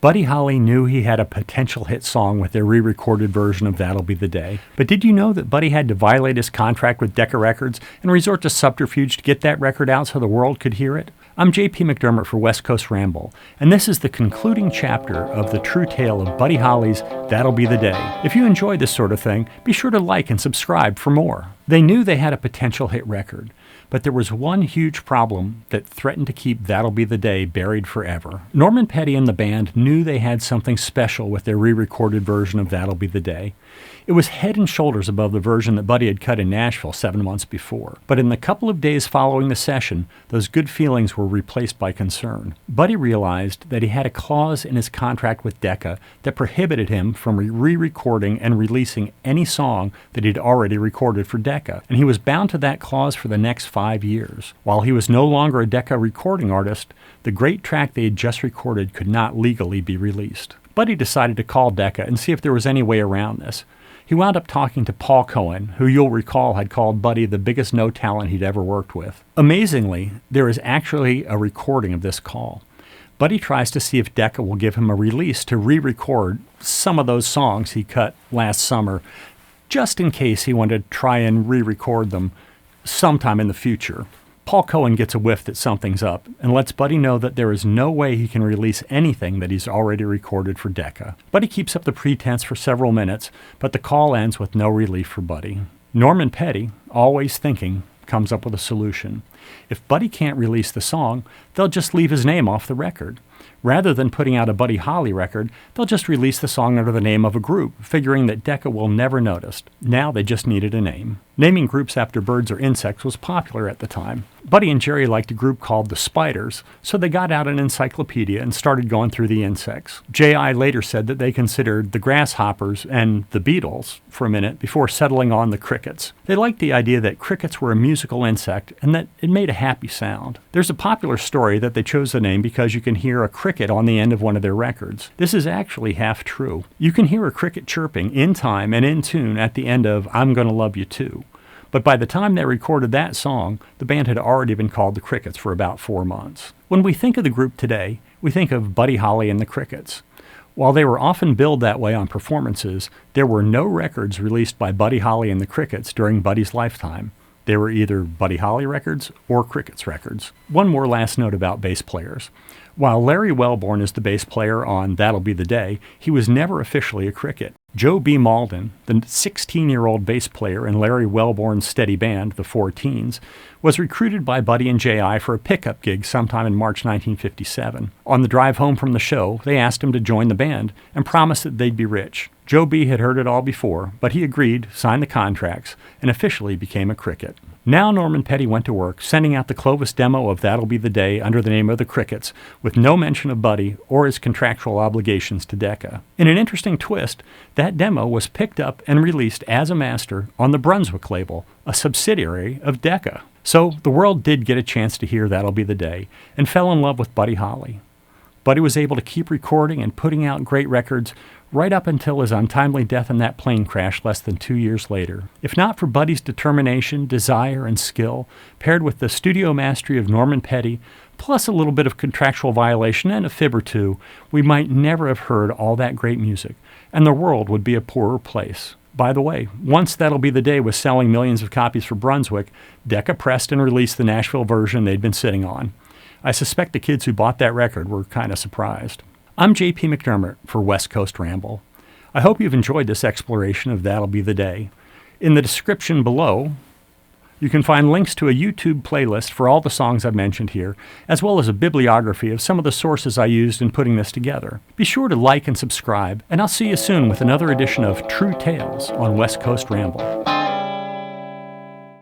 Buddy Holly knew he had a potential hit song with their re-recorded version of That'll Be the Day. But did you know that Buddy had to violate his contract with Decca Records and resort to subterfuge to get that record out so the world could hear it? I'm J.P. McDermott for West Coast Ramble, and this is the concluding chapter of the true tale of Buddy Holly's That'll Be the Day. If you enjoy this sort of thing, be sure to like and subscribe for more. They knew they had a potential hit record, but there was one huge problem that threatened to keep That'll Be the Day buried forever. Norman Petty and the band knew they had something special with their re-recorded version of That'll Be the Day. It was head and shoulders above the version that Buddy had cut in Nashville 7 months before. But in the couple of days following the session, those good feelings were replaced by concern. Buddy realized that he had a clause in his contract with Decca that prohibited him from re-recording and releasing any song that he'd already recorded for Decca, and he was bound to that clause for the next 5 years. While he was no longer a Decca recording artist, the great track they had just recorded could not legally be released. Buddy decided to call Decca and see if there was any way around this. He wound up talking to Paul Cohen, who you'll recall had called Buddy the biggest no talent he'd ever worked with. Amazingly, there is actually a recording of this call. Buddy tries to see if Decca will give him a release to re-record some of those songs he cut last summer, just in case he wanted to try and re-record them sometime in the future. Paul Cohen gets a whiff that something's up and lets Buddy know that there is no way he can release anything that he's already recorded for Decca. Buddy keeps up the pretense for several minutes, but the call ends with no relief for Buddy. Norman Petty, always thinking, comes up with a solution. If Buddy can't release the song, they'll just leave his name off the record. Rather than putting out a Buddy Holly record, they'll just release the song under the name of a group, figuring that Decca will never notice. Now they just needed a name. Naming groups after birds or insects was popular at the time. Buddy and Jerry liked a group called the Spiders, so they got out an encyclopedia and started going through the insects. J.I. later said that they considered the grasshoppers and the beetles for a minute before settling on the crickets. They liked the idea that crickets were a musical insect and that it made a happy sound. There's a popular story that they chose the name because you can hear a cricket on the end of one of their records. This is actually half true. You can hear a cricket chirping in time and in tune at the end of I'm Gonna Love You Too. But by the time they recorded that song, the band had already been called the Crickets for about 4 months. When we think of the group today, we think of Buddy Holly and the Crickets. While they were often billed that way on performances, there were no records released by Buddy Holly and the Crickets during Buddy's lifetime. They were either Buddy Holly records or Crickets records. One more last note about bass players. While Larry Wellborn is the bass player on That'll Be the Day, he was never officially a Cricket. Joe B. Malden, the 16-year-old bass player in Larry Wellborn's steady band, the Four Teens, was recruited by Buddy and J.I. for a pickup gig sometime in March 1957. On the drive home from the show, they asked him to join the band and promised that they'd be rich. Joe B. had heard it all before, but he agreed, signed the contracts, and officially became a Cricket. Now Norman Petty went to work, sending out the Clovis demo of That'll Be the Day under the name of the Crickets, with no mention of Buddy or his contractual obligations to Decca. In an interesting twist, that demo was picked up and released as a master on the Brunswick label, a subsidiary of Decca. So the world did get a chance to hear That'll Be the Day, and fell in love with Buddy Holly. Buddy was able to keep recording and putting out great records right up until his untimely death in that plane crash less than 2 years later. If not for Buddy's determination, desire, and skill, paired with the studio mastery of Norman Petty, plus a little bit of contractual violation and a fib or two, we might never have heard all that great music, and the world would be a poorer place. By the way, once That'll Be the Day was selling millions of copies for Brunswick, Decca pressed and released the Nashville version they'd been sitting on. I suspect the kids who bought that record were kind of surprised. I'm J.P. McDermott for West Coast Ramble. I hope you've enjoyed this exploration of That'll Be the Day. In the description below, you can find links to a YouTube playlist for all the songs I've mentioned here, as well as a bibliography of some of the sources I used in putting this together. Be sure to like and subscribe, and I'll see you soon with another edition of True Tales on West Coast Ramble.